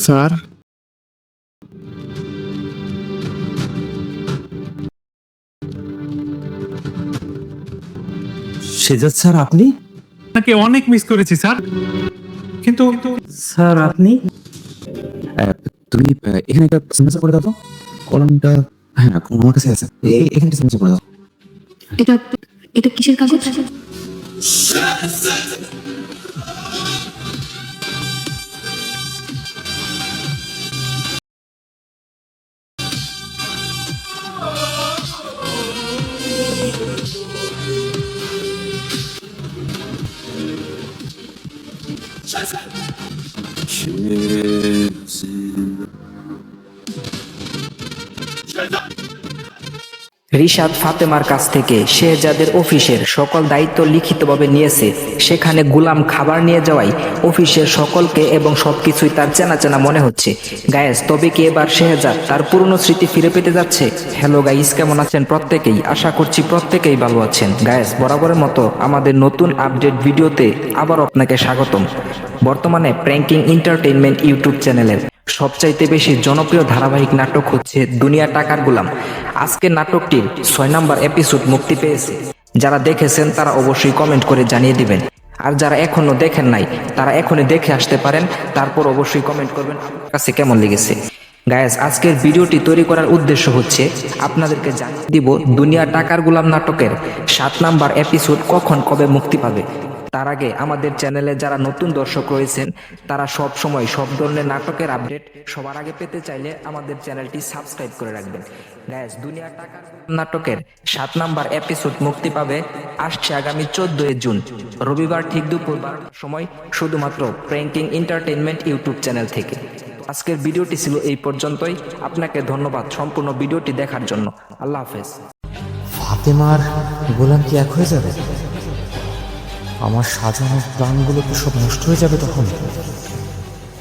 Sir, Shehzad sir, আপনি? আপনাকে অনেক মিস করেছি স্যার। কিন্তু স্যার আপনি তুমি এখানে একটা সিগনেচার করে দাও তো। কলমটা, হ্যাঁ আমার কাছে আছে, এখানে একটা সিগনেচার করে দাও। এটা এটা কিসের কাগজ? রিশাদ ফাতেমার কাছ থেকে শেহজাদের অফিসের সকল দায়িত্ব লিখিতভাবে নিয়েছে। সেখানে গুলাম খাবার নিয়ে যাওয়ায় অফিসের সকলকে এবং সবকিছুই তার চেনা চেনা মনে হচ্ছে। গায়েস, তবে কি এবার শেহজাদ তার পুরনো স্মৃতি ফিরে পেতে যাচ্ছে? হ্যালো গাইস, কেমন আছেন প্রত্যেকেই? আশা করছি প্রত্যেকেই ভালো আছেন। গায়েস, বরাবরের মতো আমাদের নতুন আপডেট ভিডিওতে আবার আপনাকে স্বাগতম। বর্তমানে প্র্যাঙ্কিং এন্টারটেইনমেন্ট ইউটিউব চ্যানেলের সবচাইতে বেশি জনপ্রিয় ধারাবাহিক নাটক হচ্ছে দুনিয়া টাকার গোলাম। আজকের নাটকটির 6 নম্বর এপিসোড মুক্তি পেয়েছে। যারা দেখেছেন তারা অবশ্যই কমেন্ট করে জানিয়ে দিবেন, আর যারা এখনো দেখেন নাই তারা এখনই দেখে আসতে পারেন। তারপর অবশ্যই কমেন্ট করবেন আপনার কাছে কেমন লেগেছে। গায়েস, আজকের ভিডিওটি তৈরি করার উদ্দেশ্য হচ্ছে আপনাদেরকে জানিয়ে দিব দুনিয়া টাকার গোলাম নাটকের 7 নম্বর এপিসোড কখন কবে মুক্তি পাবে। তার আগে আমাদের চ্যানেলে যারা নতুন দর্শক রয়েছেন তারা সব সময় সব ধরনের নাটকের আপডেট সবার আগে পেতে চাইলে আমাদের চ্যানেলটি সাবস্ক্রাইব করে রাখবেন। গাইস, দুনিয়া টাকার নাটকের 7 নম্বর এপিসোড মুক্তি পাবে আসছে আগামী 14 জুন রবিবার ঠিক দুপুর 12টার সময়, শুধুমাত্র প্র্যাঙ্কিং এন্টারটেইনমেন্ট ইউটিউব চ্যানেল থেকে। আজকের ভিডিওটি ছিল এই পর্যন্তই। আপনাকে ধন্যবাদ সম্পূর্ণ ভিডিওটি দেখার জন্য। আল্লাহ হাফেজ। ফাতেমার গোলাম কি এক হয়ে যাবে? আমার সাজানো প্ল্যানগুলো কি সব নষ্ট হয়ে যাবে তখন?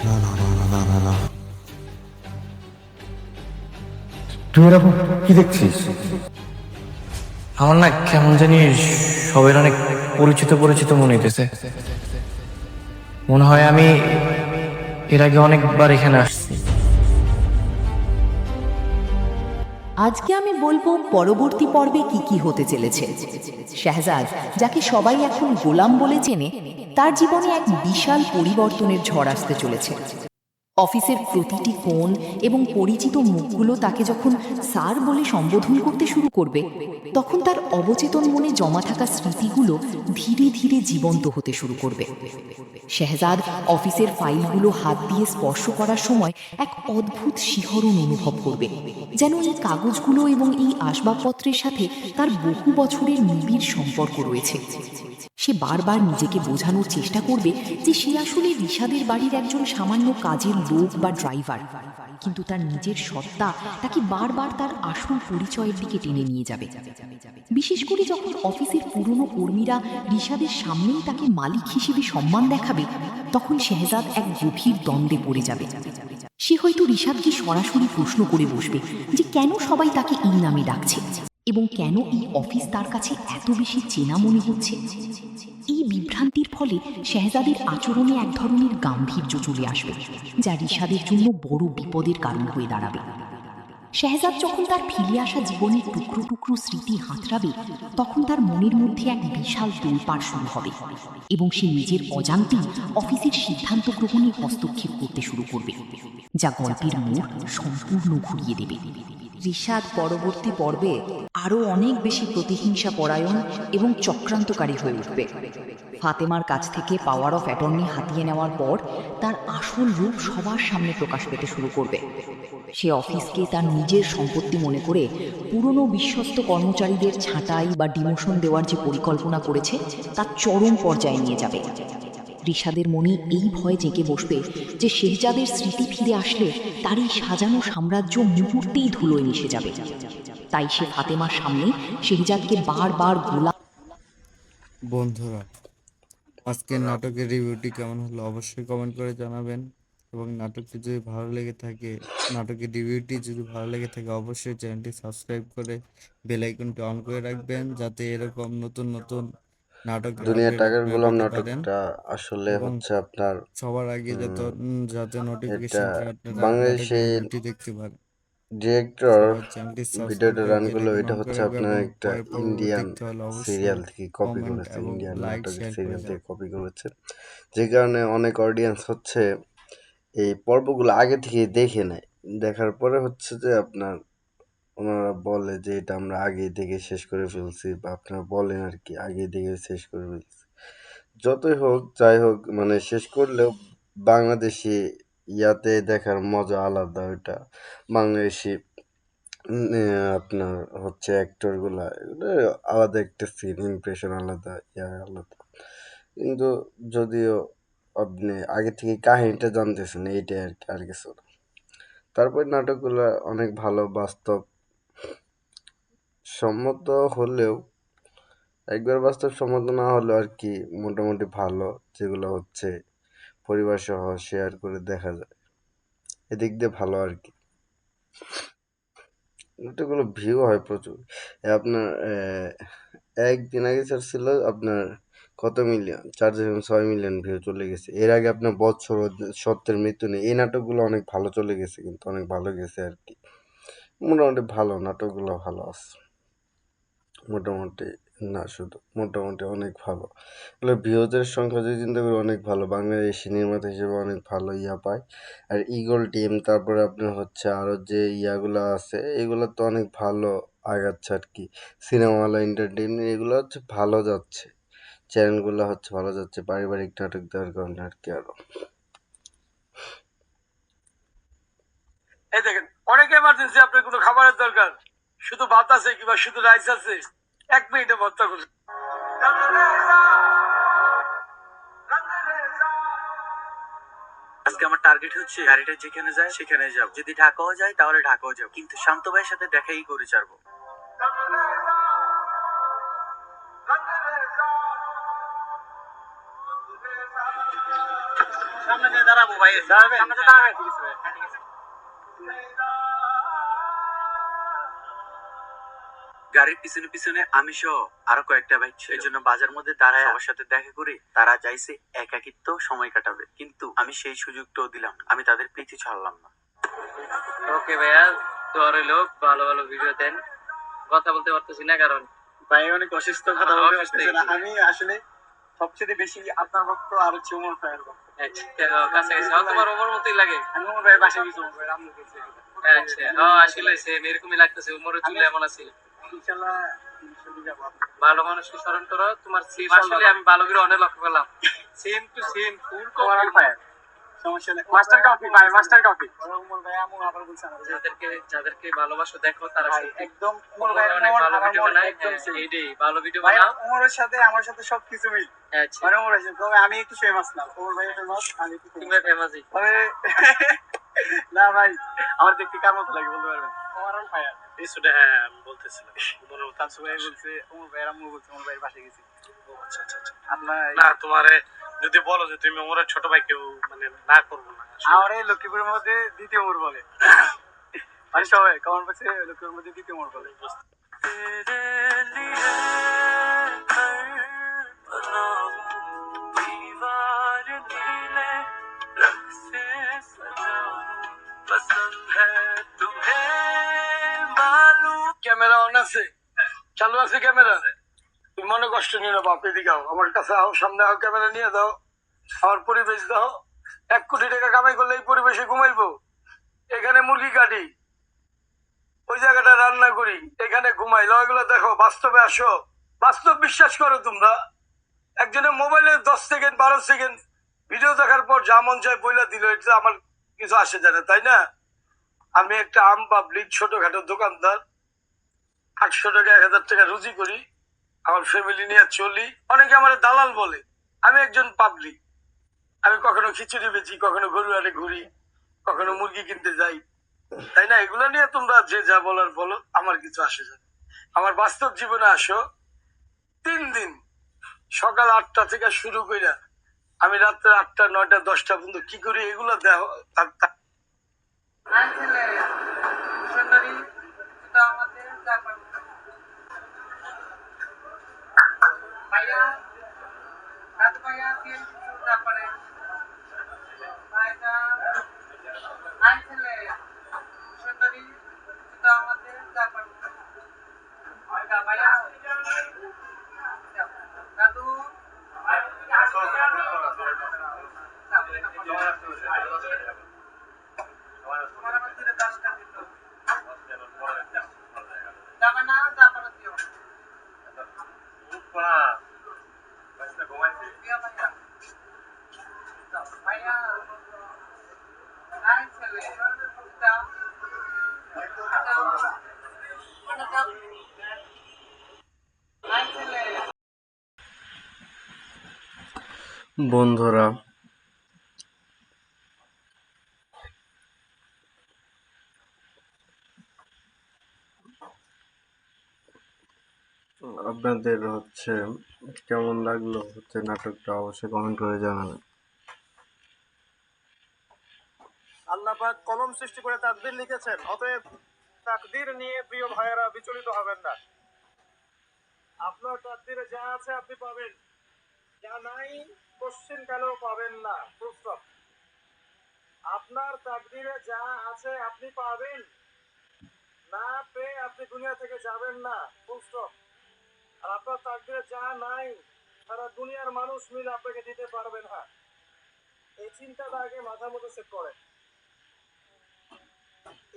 না না না না না না না। তুই এরকম কি দেখছিস? আমার না কেমন জানি সবের অনেক পরিচিত পরিচিত মনে হইতেছে। মনে হয় আমি এর আগে অনেকবার এখানে আসছি। আজকে আমি বলবো পরবর্তী পর্বে কি কি হতে চলেছে। শেহজাদ, যাকে সবাই এখন গোলাম বলে চেনে, তার জীবনে এক বিশাল পরিবর্তনের ঝড় আসতে চলেছে। অফিসের প্রতিটি কোণ এবং পরিচিত মুখগুলো তাকে যখন স্যার বলে সম্বোধন করতে শুরু করবে, তখন তার অবচেতন মনে জমা থাকা স্মৃতিগুলো ধীরে ধীরে জীবন্ত হতে শুরু করবে। শেহজাদ অফিসের ফাইলগুলো হাত দিয়ে স্পর্শ করার সময় এক অদ্ভুত শিহরণ অনুভব করবে, যেন এই কাগজগুলো এবং এই আসবাবপত্রের সাথে তার বহু বছরের নিবিড় সম্পর্ক রয়েছে। সে বারবার নিজেকে বোঝানোর চেষ্টা করবে যে সে আসলে রিশাদের বাড়ির একজন সামান্য কাজের লোক বা ড্রাইভার, কিন্তু তার নিজের সত্তা তাকে বারবার তার আসল পরিচয়ের দিকে টেনে নিয়ে যাবে। বিশেষ করে যখন অফিসের পুরনো কর্মীরা রিশাদের সামনেই তাকে মালিক হিসেবে সম্মান দেখাবে, তখন শেহজাদ এক গভীর দ্বন্দ্বে পড়ে যাবে। সে হয়তো রিশাদকে সরাসরি প্রশ্ন করে বসবে যে কেন সবাই তাকে এই নামে ডাকছে এবং কেন এই অফিস তার কাছে এত বেশি চেনা মনে হচ্ছে। এই বিভ্রান্তির ফলে শেহজাদের আচরণে এক ধরনের গাম্ভীর্য চলে আসবে, যা রিশাদের জন্য বড় বিপদের কারণ হয়ে দাঁড়াবে। শেহজাদ যখন তার ফিরে আসা জীবনের টুকরো টুকরো স্মৃতি হাতড়াবে, তখন তার মনের মধ্যে এক বিশাল তোলপাড় শুরু হবে এবং সে নিজের অজান্তেই অফিসের সিদ্ধান্ত গ্রহণে হস্তক্ষেপ করতে শুরু করবে, যা গল্পের মোড় সম্পূর্ণ ঘুরিয়ে দেবে। রিশাদ পরবর্তী পর্বে আরও অনেক বেশি প্রতিহিংসা পরায়ণ এবং চক্রান্তকারী হয়ে উঠবে। ফাতেমার কাছ থেকে পাওয়ার অফ অ্যাটর্নি হাতিয়ে নেওয়ার পর তার আসল রূপ সবার সামনে প্রকাশ পেতে শুরু করবে। সে অফিসকে তার নিজের সম্পত্তি মনে করে পুরনো বিশ্বস্ত কর্মচারীদের ছাঁটাই বা ডিমোশন দেওয়ার যে পরিকল্পনা করেছে তা চরম পর্যায়ে নিয়ে যাবে। রিশাদের মনে এই ভয় জেঁকে বসবে যে শেহজাদের স্মৃতি ফিরে আসলে তার এই সাজানো সাম্রাজ্য মুহূর্তেই ধুলোয় মিশে যাবে। তাই সে ফাতেমার সামনে শেহজাদকে বারবার গোলাম। বন্ধুরা, আজকের নাটকের রিভিউটি কেমন হলো অবশ্যই কমেন্ট করে জানাবেন, এবং নাটকটি যদি ভালো লেগে থাকে, নাটকের রিভিউটি যদি ভালো লেগে থাকে অবশ্যই চ্যানেলটি সাবস্ক্রাইব করে বেল আইকনটি অন করে রাখবেন, যাতে এরকম নতুন নতুন নাটকের দুনিয়া আপডেট টাকার আপনারা গোলাম পেতে পারেন নাটকটা আসলে এবং হচ্ছে আপনার সবার আগে যাতে এটা নোটিফিকেশন পায় আপনারা নাটকের বাংলাদেশে রিভিউটি দেখতে পারেন। ডিরেক্টর সবাই চ্যানেলটি সাবস্ক্রাইব ভিডিওটা করে রান বেল করলো, আইকন এটা অন করে হচ্ছে রাখবে আপনার এবং একটা পরের পর্বগুলো ইন্ডিয়ান দেখতে হলে সিরিয়াল অবশ্যই থেকে কপি কমেন্ট করেছে, এবং ইন্ডিয়ান লাইক নাটকের শেয়ার করে সিরিয়াল যান। থেকে কপি করেছে, যে কারণে অনেক অডিয়েন্স হচ্ছে এই পর্বগুলো আগে থেকে দেখে নেয়। দেখার পরে হচ্ছে যে আপনার ওনারা বলে যে এটা আমরা আগে থেকে শেষ করে ফেলছি, বা আপনারা বলেন আর কি আগে থেকে শেষ করে ফেলছি। যতই হোক যাই হোক, মানে শেষ করলেও বাংলাদেশি ইয়াতে দেখার মজা আলাদা। ওইটা বাংলাদেশি আপনার হচ্ছে অ্যাক্টরগুলা, এগুলো আলাদা একটা সিন, ইমপ্রেশন আলাদা, ইয়া আলাদা। কিন্তু যদিও আপনি আগে থেকে কাহিনীটা জানতেছেন, এইটাই আর কি, আর কিছু না। তারপর নাটকগুলো অনেক ভালো, বাস্তব সম্মত হলেও, একবার বাস্তব সম্মত না হলেও আর কি মোটামুটি ভালো, যেগুলো হচ্ছে পরিবার সহ শেয়ার করে দেখা যায়, এদিক দিয়ে ভালো আর কি। নাটকগুলো ভিউ হয় প্রচুর। আপনার একদিন আগে ছাড়ছিল আপনার কত মিলিয়ন, 4.6 মিলিয়ন ভিউ চলে গেছে। এর আগে আপনার বৎসর ও সত্যের মৃত্যু নেই, এই নাটকগুলো অনেক ভালো চলে গেছে, কিন্তু অনেক ভালো গেছে আর কি। মোটামুটি ভালো, নাটকগুলো ভালো আছে মোটামুটি, না শুধু মোটামুটি অনেক ভালো। এগুলো ভিউজের সংখ্যা যদি চিন্তা করি অনেক ভালো, বাংলাদেশি নির্মাতা হিসেবে অনেক ভালো ইয়া পায়। আর ইগল টিম, তারপরে আপনার হচ্ছে আরও যে ইয়াগুলো আছে, এগুলো তো অনেক ভালো আগাচ্ছে আর কি। সিনেমাওয়ালা এন্টারটেইনমেন্ট, এগুলো হচ্ছে ভালো যাচ্ছে, চ্যানেলগুলো হচ্ছে ভালো যাচ্ছে পারিবারিক নাটক দেওয়ার কারণে আর কি। আরো এই দেখেন, অনেক এমার্জেন্সি, আপনার কোনো খাবারের দরকার, শুধু ভাত আছে কিংবা শুধু রাইস আছে, 1 মিনিটে ভর্তা করুন। আজকে আমার টার্গেট হচ্ছে গাড়িটা যেখানে যায় সেখানে যাব, যদি ঢাকাও যায় তাহলে ঢাকাও যাব, কিন্তু শান্ত ভাইয়ের সাথে দেখাই করে ছাড়বো। সামনে দিয়ে দাঁড়াবো ভাই, দাঁড়াবেন, সামনে দিয়ে দাঁড়াবেন, ঠিক আছে ভাই, হ্যাঁ, ঠিক আছে। গাড়ির পিছনে পিছনে আমি সহ আরো কয়েকটা বাইক ছিল, এই জন্য বাজার মধ্যে দাঁড়ায় আমার সাথে দেখা করে তারা চাইছে একাকিত্ব সময় কাটাবে, কিন্তু আমি সেই সুযোগটাও দিলাম না, আমি তাদের পিছু ছাড়লাম না। ওকে ভাইয়া, দোয়া রইলো, ভালো ভালো ভিডিও দেন। কথা বলতে পারতেছি না কারণ ভাই অনেক অসুস্থ, কথা বলতে পারতেছে না। আমি আসলে সবচেয়ে বেশি আপনার ভক্ত আর হচ্ছে উমর ভাইয়ের ভক্ত। কাছাকাছি তোমার ওমর মতোই লাগে। আমি উমর ভাইয়ের বাসায় গেছি, উমর ভাইয়ের আম্মু গেছে। আচ্ছা, আসলে সেম এরকমই লাগতেছে, উমরের চুলে এমন আছে। ইনশাল্লাহ যাবো। ভালো মানুষকে স্মরণ করো, তোমার সিম আসলে আমি ভালো করে অনেক লক্ষ্য করলাম, সেম টু সেম ফুল উমর ভাইয়ের সমস্যা নেই, মাস্টার কপি ভাই, মাস্টার কপি। উমর ভাই আম্মু আবার বলছে আমার, যাদেরকে ভালোবাসো দেখো, তারা ভাই সত্যি একদম উমর ভাইয়ের অনেক মন ভালো আমার ভিডিও মন বানায়। একদম same। এইটাই ভালো ভিডিও ভাই বানাও। উমরের সাথে আমার সাথে সবকিছু মিল। আচ্ছা, মানে উমর আছে, তবে আমি একটু ফেমাস না, উমর ভাই ফেমাস, আমি একটু তুমি famous। ফেমাসই। তবে না ভাই, আমার দেখতে কার মতো লাগে বলতে পারবেন? উমর ভাইয়া কিছুটা, হ্যাঁ আমি বলতেছিলাম উমরের মতো। তানসু ভাই বলছে, উমর ভাইয়ের আম্মু বলছে উমর ভাইয়ের বাসায় গেছি। ও আচ্ছা আচ্ছা আচ্ছা। আপনার না তোমারে যদি বলো যে তুমি উমরের ছোট ভাই, কেউ মানে না করবো না আসলে। আমার এই লক্ষ্মীপুরের মধ্যে দ্বিতীয় উমর বলে, মানে সবাই কমেন্ট বক্সে লক্ষ্মীপুরের মধ্যে দ্বিতীয় উমর বলে। ক্যামেরা অন আছে, চালু আছে ক্যামেরা, তুমি মনে কষ্ট নিয়ে না বাপ, এদিকে আও, আমার কাছে আও, সামনে আও, ক্যামেরা নিয়ে দাও, আমার পরিবেশ দাও। 1 কোটি টাকা কামাই করলে এই পরিবেশে ঘুমাইবো, এখানে মুরগি কাটি, ওই জায়গাটা রান্না করি, এখানে ঘুমাই, লয়গুলো দেখো, বাস্তবে আসো, বাস্তব বিশ্বাস করো তোমরা। একজনের মোবাইলে 10 সেকেন্ড 12 সেকেন্ড ভিডিও দেখার পর যা মন চায় বইলা দিল, এটা আমার কিছু আসে যায় না, তাই না? আমি একটা আম পাবলিক ছোটখাটো দোকানদার, 800 টাকা 1000 টাকা রুজি করি, আমার ফ্যামিলি নিয়ে চলি। অনেকে আমার দালাল বলে, আমি একজন পাবলিক। আমি কখনো খিচুড়ি বেচি, কখনো গরুয়ারে ঘুরি, কখনো মুরগি কিনতে যাই, তাই না? এগুলো নিয়ে তোমরা যে যা বলার বলো, আমার কিছু আসে যায় না। আমার বাস্তব জীবনে আসো, 3 দিন সকাল 8টা থেকে শুরু কইরা আমি রাত্রে 8টা 9টা 10টা পর্যন্ত কি করি, এগুলো দেখো। ভাইয়া বন্ধুরা, আপনাদের কেমন লাগলো নাটকটা অবশ্যই কমেন্ট করে জানাবেন। আল্লাহ পাক কলম সৃষ্টি করে তাকদীর লিখেছেন, অতএব তাকদীর নিয়ে প্রিয় ভাইয়েরা বিচলিত হবেন না। আপনার তাকদীরে যা আছে আপনি পাবেন, যা নাই কোশ্চিন কালেও পাবেন না। Full stop. আপনার তাকদীরে যা আছে আপনি পাবেন, না পেয়ে আপনি দুনিয়া থেকে যাবেন না। Full stop. আর আপনার তাকদীরে যা নাই সারা দুনিয়ার মানুষ মিলে আপনাকে দিতে পারবে না। এই চিন্তাটা আগে মাথার মধ্যে সেট করেন।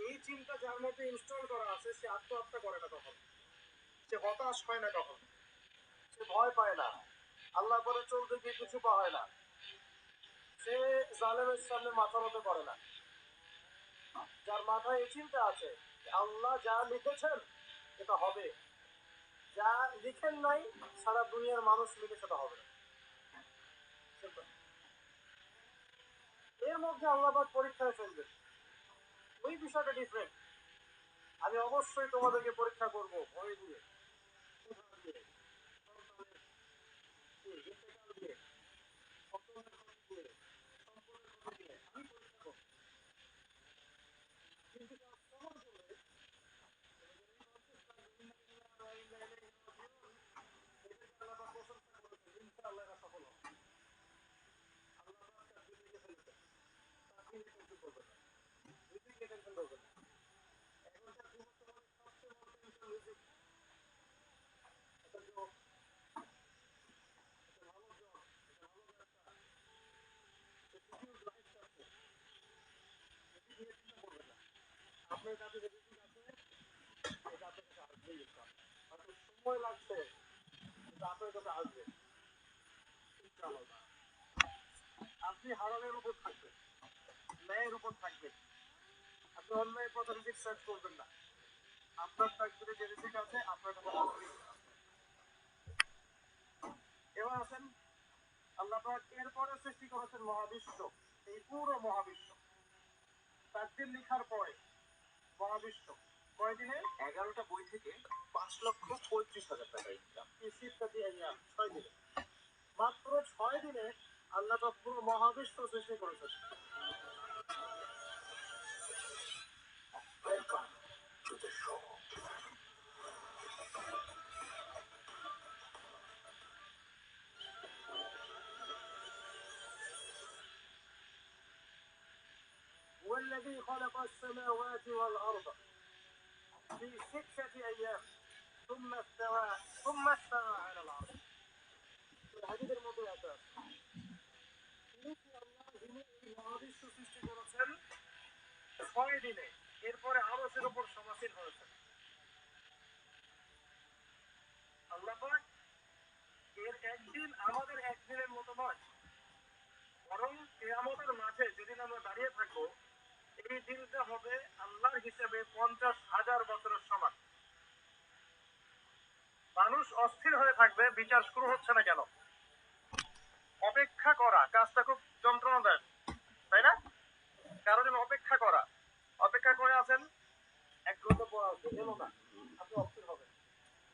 এই চিন্তা যার মধ্যে ইনস্টল করা আছে সে আত্মহত্যা করে না কখন, সে হতাশ হয় না কখন, সে ভয় পায় না, আল্লাহ পরে চলতে গিয়ে কিছু পায় না, সে জালেমের সামনে মাথা মতো করে না। যার মাথায় এই চিন্তা আছে আল্লাহ যা লিখেছেন এটা হবে, যা লিখেন নাই সারা দুনিয়ার মানুষ মিলে সেটা হবে না। এর মধ্যে আল্লাহ পরীক্ষায় ফেলবেন, ওই বিষয়টা ডিফারেন্ট। আমি অবশ্যই তোমাদেরকে পরীক্ষা করবো, ভয় দিয়ে, আপনার কাছে যে রিজিক আছে এটা আপনার কাছে আসবেই। হয়তো সময় লাগছে, কিন্তু আপনার কাছে আসবে। আপনি হারামের উপর থাকবেন, ন্যায়ের উপর থাকবেন। আপনি অন্যায় পথে রিজিক সার্চ করবেন না। আপনার তাকদীরে যে রিজিক আছে আপনার কাছে আসবেই। এবার আছেন আল্লাহ পাক এরপরে সৃষ্টি করেছেন মহাবিশ্ব। এই পুরো মহাবিশ্ব তাকদীর লিখার পরে মহাবিশ্ব কয়দিনে? 11টা বই থেকে 5,35,000 টাকা ইনকাম। এই শীতটা দিয়ে 6 দিনে, মাত্র 6 দিনে আল্লাহ পাক পুরো মহাবিশ্ব সৃষ্টি করেছেন। والذي خلق السماوات والأرض في 6 أيام ثم استوى على العرش. হাদিসের মধ্যে আছে মহাবিশ্ব সৃষ্টি করেছেন 6 দিনে, এরপরে আরশের উপর সমাসীন হয়েছেন। আল্লাহ পাক এর একদিন আমাদের একদিনের মতো নয়, বরং কিয়ামতের মাঠে যেদিন আমরা দাঁড়িয়ে থাকবো এই দিনটা হবে আল্লাহর হিসেবে 50,000 বছরের সমান। মানুষ অস্থির হয়ে থাকবে, বিচার শুরু হচ্ছে না কেন। অপেক্ষা করা কাজটা খুব যন্ত্রণাদায়ক, তাই না? কারণ অপেক্ষা করা, অপেক্ষা করে আছেন 1 ঘন্টা পর আসবে, এলো না, আপনি অস্থির হবেন।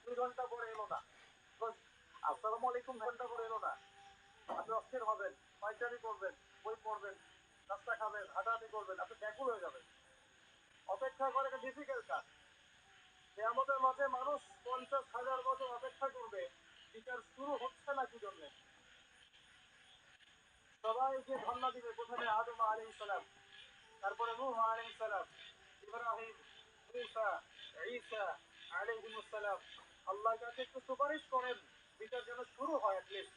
2 ঘন্টা পরে এলো না, আসসালামু আলাইকুম ঘন্টা পরে এলো না, আপনি অস্থির হবেন, পায়চারি করবেন, বই পড়বেন, নাস্তা খাবেন, হাঁটাহাঁটি করবেন, আপনি ব্যাকুল হয়ে যাবেন। অপেক্ষা করা একটা ডিফিকাল্ট কাজ। কিয়ামতের মাঠে মানুষ 50,000 বছর অপেক্ষা করবে, বিচার শুরু হচ্ছে না কি জন্যে? সবাইকে ধন্না দিবে। প্রথমে আদম আলাইহিস সালাম, তারপরে নূহ আলাইহিস সালাম, ইব্রাহিম, মূসা, ঈসা আলাইহিমুস সালাম। আল্লাহর কাছে একটু সুপারিশ করেন, বিচার যেন শুরু হয়। অ্যাটলিস্ট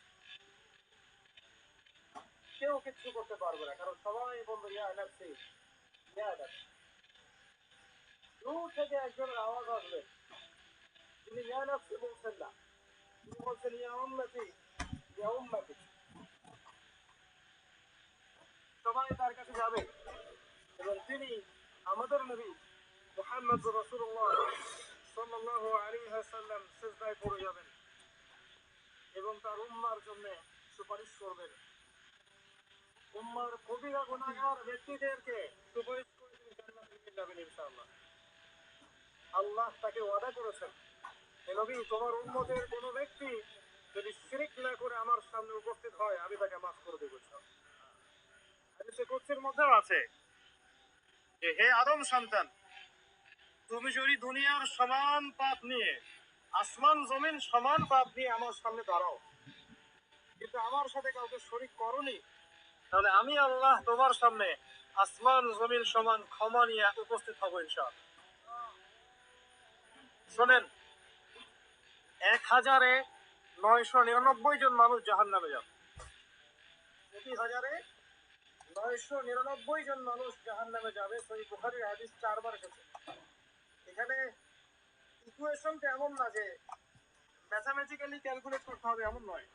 কেউ কিচ্ছু করতে পারবে না, কারণ সবাই বলবে ইয়া নাফসি ইয়া নাফসি। দূর থেকে একজনের আওয়াজ আসবে, তিনি ইয়া নাফসি বলছেন না, তিনি বলছেন ইয়া উম্মতি ইয়া উম্মতি। সবাই তার কাছে যাবে এবং তিনি আমাদের নবী মুহাম্মদ রাসূলুল্লাহ সাল্লাল্লাহু আলাইহি ওয়াসাল্লাম সিজদায় পড়ে যাবেন এবং তার উম্মার জন্য সুপারিশ করবেন। উম্মার কবিরা গুনাহগার ব্যক্তিদেরকে সুপারিশ করে তিনি জান্নাতে নিয়ে যাবেন ইনশাআল্লাহ। আল্লাহ তাকে ওয়াদা করেছেন, হে নবী, তোমার উম্মতের কোনো ব্যক্তি যদি শিরক না করে আমার সামনে উপস্থিত হয়, আমি তাকে মাফ করে দেব ইনশাআল্লাহ। হাদিসে কুদসির মধ্যেও আছে যে, হে আদম সন্তান, তুমি যদি দুনিয়ার সমান পাপ নিয়ে, আসমান জমিন সমান পাপ নিয়ে আমার সামনে দাঁড়াও, কিন্তু আমার সাথে কাউকে শরীক করনি, তাহলে আমি আল্লাহ তোমার সামনে আসমান জমিন সমান ক্ষমা নিয়ে উপস্থিত হব ইনশাআল্লাহ। শোনেন, ১,৯৯৯ জন মানুষ জাহান্নামে যাবে। প্রতি ১,৯৯৯ জন মানুষ জাহান্নামে যাবে। সহিহ বুখারীর হাদিস ৪ বার এসেছে। এখানে ইকুয়েশনটা এমন না যে ম্যাথামেটিক্যালি ক্যালকুলেট করতে হবে, এমন নয়।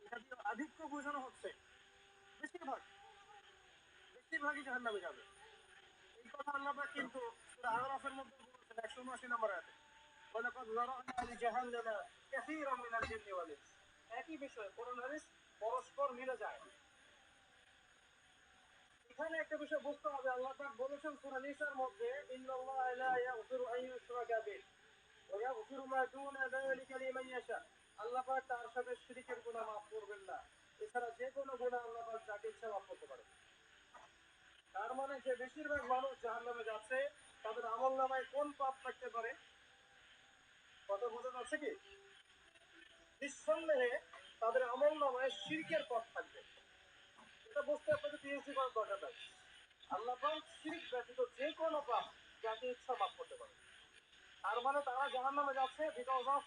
এখানে আধিক্য বোঝানো হচ্ছে, বেশিরভাগই জাহান্নামে যাবে। এই কথা আল্লাহ পাক কিন্তু সূরা আরাফের মধ্যে বলেছেন ১৭৯ নম্বর আয়াতে, ওয়ালাকাদ যারানা লিজাহান্নামা কাসীরাম মিনাল জিন্নি ওয়াল ইনস। একই বিষয়, কোরআন হাদিস পরস্পর মিলে যায়। এখানে একটা বিষয় বুঝতে হবে, আল্লাহ পাক বলেছেন সূরা নিসার মধ্যে, ইন্নাল্লাহা লা ইয়াগফিরু আন ইউশরাকা বিহি ওয়া ইয়াগফিরু মা দুনা যালিকা লিমান ইয়াশা। আল্লাহ পাক তার সাথে শিরকের গুনাহ মাফ করবেন না, এছাড়া যে কোনো গুনাহ আল্লাহ পাক যাকে ইচ্ছা মাফ করতে পারেন। তার মানে যে বেশিরভাগ মানুষ জাহান্নামে যাচ্ছে, তাদের আমলনামায় কোন পাপ থাকতে পারে? কথা বোঝা যাচ্ছে কি? নিঃসন্দেহে তাদের আমলনামায় শিরকের পাপ থাকবে। এটা বুঝতে আপনাদের পিএইচডি করার দরকার নাই। আল্লাহ পাক শিরক ব্যতীত যে কোনো পাপ যাকে ইচ্ছা মাফ করতে পারে। তার মানে তারা জাহান্নামে যাচ্ছে বিকজ অফ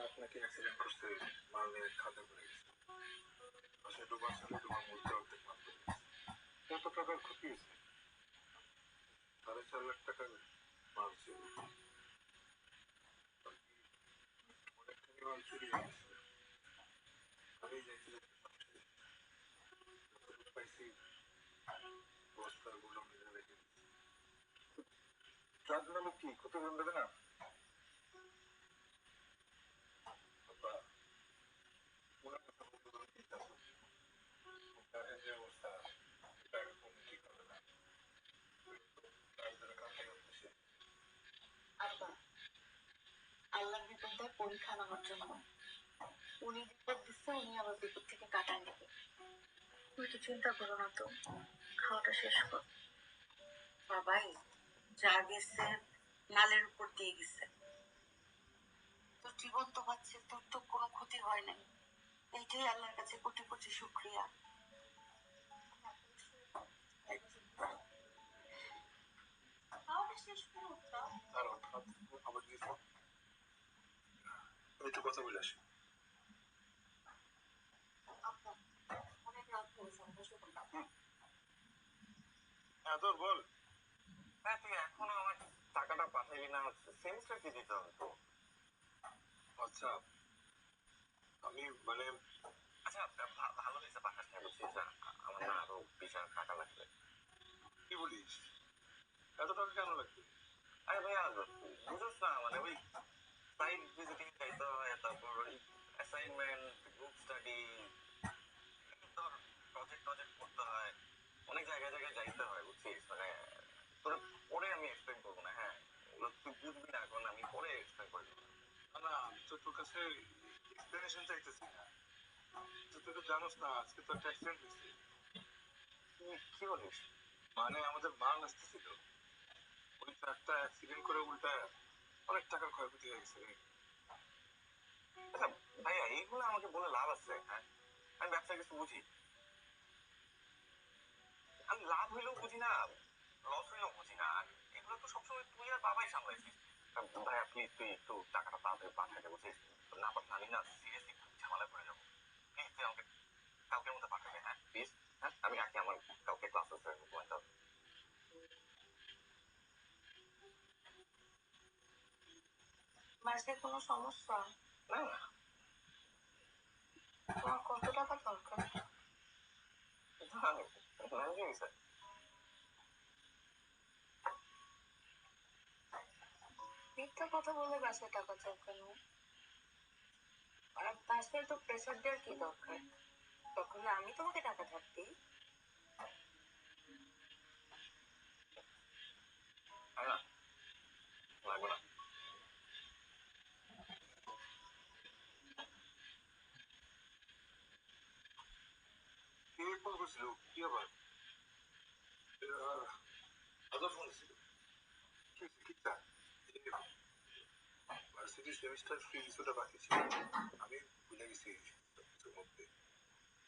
আপনাকে অ্যাক্সিডেন্ট করতে মারলে খাদে পড়ে গেছে, পাশে ডোবার সাথে ডোবার মধ্যে অর্ধেক মারতে গেছে। কত টাকার ক্ষতি হয়েছে? ৪.৫ লাখ টাকার মারছে। অনেক টাকা মাল চুরি হয়ে গেছে। আমি যাইছিলাম পাইছি বস্তার গুলো মিলে রেখে দিচ্ছি। ট্রাক নামে কি ক্ষতিপূরণ দেবে না? আল্লাহ বিপদ দেয় পরীক্ষা নেওয়ার জন্য। উনি বিপদ দিচ্ছে, উনি আবার বিপদ থেকে কাটায় নেবে। তুমি তো চিন্তা করো না, তো খাওয়াটা শেষ কর। বাবাই যা গেছে মালের উপর দিয়ে গেছে, তোর জীবন তো পাচ্ছে, তোর তো কোনো ক্ষতি হয় নাই। এইটাই আল্লাহর কাছে কোটি কোটি শুকরিয়া। খাওয়াটা শেষ করো। আর হঠাৎ আবার গেছে একটু কথা বলে আসি। অনেক রাত করেছে, আমরা শুনুন। হ্যাঁ তোর বল। হ্যাঁ তুই এখনো আমার টাকাটা পাঠাইলি না, সেমিস্টার কি দিতে হবে তো? আচ্ছা আমি মানে আচ্ছা ভালো হয়েছে পাঠাস না, বুঝছিস? আমার না আরো বিশাল টাকা লাগবে। কি বলিস, এত টাকা কেন লাগবে? আরে ভাইয়া বুঝোস না, মানে ওই সাইড ভিজিটিং যাইতে হয়, তারপর ওই অ্যাসাইনমেন্ট, গ্রুপ স্টাডি, তোর প্রজেক্ট টজেক্ট করতে হয়, অনেক জায়গায় জায়গায় যাইতে হয়, বুঝছিস? মানে তোর পরে আমি এক্সপ্লেন করবো না, হ্যাঁ ওগুলো তুই বুঝবি না, এখন আমি পরে এক্সপ্লেন করে দেবো। না না, আমি তো তোর কাছে এক্সপ্লেনেশন চাইতেছি না। তুই তো জানোস না আজকে তো একটা অ্যাক্সিডেন্ট হয়েছে। কি বলিস? মানে আমাদের মাল আসতেছিল, ওই ট্রাকটা অ্যাক্সিডেন্ট করে উল্টায় অনেক টাকার ক্ষয়ক্ষতি হয়ে গেছে রে। আচ্ছা ভাইয়া এইগুলো আমাকে বলে লাভ আছে? হ্যাঁ আমি ব্যবসায় কিছু বুঝি, আমি লাভ হইলেও বুঝি না, লস হইলেও বুঝি না, আর এগুলো তো সবসময় তুই আর বাবাই সামলাইছিস। ভাইয়া প্লিজ তুই একটু টাকাটা তাড়াতাড়ি পাঠাই দে, বুঝছিস? না পাঠালে আমি না সিরিয়াসলি খুব ঝামেলা করে যাবো। প্লিজ তুই আমাকে কালকের মধ্যে পাঠাবে, হ্যাঁ প্লিজ। হ্যাঁ আমি রাখি, আমার কালকে ক্লাস আছে, ঘুমাইতে হবে। বাসায় কোনো সমস্যা? না না তোমার কত টাকা দরকার? Managing sir. মিথ্যা কথা বলে বাসায় টাকা চাও কেন? আর বাসায় তো প্রেশার দেওয়ার কি দরকার? তখন আমি তোমাকে টাকা ধার দিই। না লাগবে না। কে ফোন করছিল, কি আবার? আদর ফোন ছিল, কি হয়েছে, কি চায়? ভার্সিটির সেমিস্টার ফ্রি কিছুটা বাকি ছিল, আমি ভুলে গেছি কিছুর মধ্যে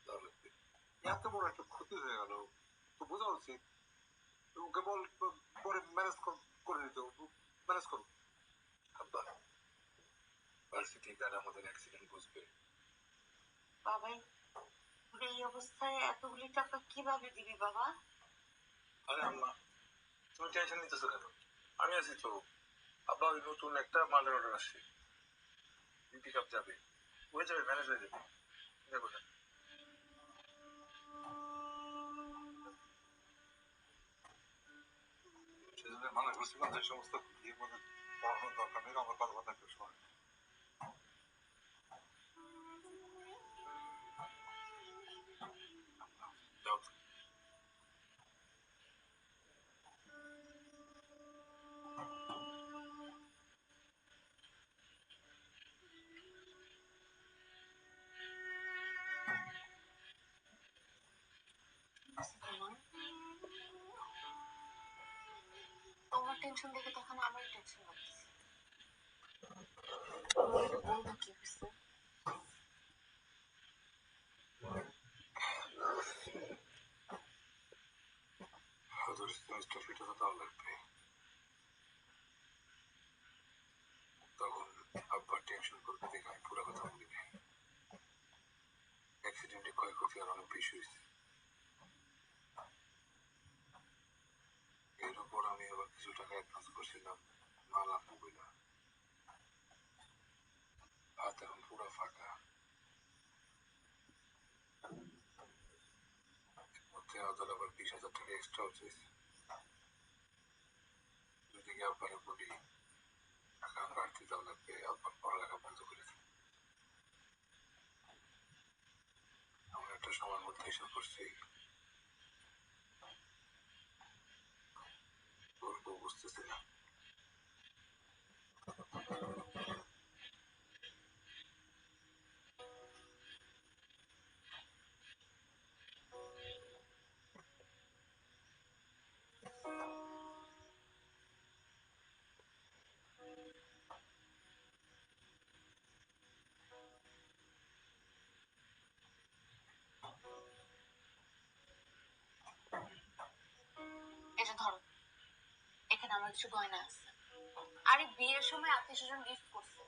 দেওয়া লাগবে। এত বড় একটা ক্ষতি হয়ে গেল, তো বোঝা উচিত। ওকে বল পরে ম্যানেজ করে নিতে, ম্যানেজ করো। আব্বা ভার্সিটি গার্ড আমাদের অ্যাক্সিডেন্ট বুঝবে। বাবাই এই অবস্থায় এতগুলি টাকা কিভাবে দিবি বাবা? আরে আম্মা তুমি টেনশন নিতেছো কেন, আমি আছি তো। আব্বা ওই নতুন একটা মালের অর্ডার আসছে, পিক আপ যাবে, হয়ে যাবে, ম্যানেজ হয়ে যাবে, দেখো না। সেজন্য মানা করছিলাম যে সমস্ত ইয়ের মধ্যে পড়ানোর দরকার নেই, আমার কথা কথা কেউ শোনে না। যাও তো। তোমার টেনশন দেখে তখন আমার টেনশন লাগতেছে। তোমাকে বলবো কি হয়েছে? ওদের সেমিস্টার ফিটা তো তাও লাগবে। তখন আব্বা টেনশন করবে দেখে আমি পুরো কথা বলি নাই। অ্যাক্সিডেন্টে ক্ষয়ক্ষতি আর অনেক বেশি হয়েছে, এর উপর আমি আবার কিছু টাকা অ্যাডভান্স করছিলাম মাল আনবো বইলা। হাত এখন পুরো ফাঁকা, মধ্যে আদাল আবার 20,000 টাকা এক্সট্রা চাইছে। যদি কি আব্বারে বলি টাকা বাড়তি দেওয়া লাগবে, আব্বার পড়ালেখা বন্ধ করে দিই। আমরা একটা সময়ের মধ্যে হিসাব করছি, করবো বুঝতেছি না। এটা ধরো, এখানে আমার কিছু গয়না আছে। আরে বিয়ের সময় আত্মীয় স্বজন গিফট করছে,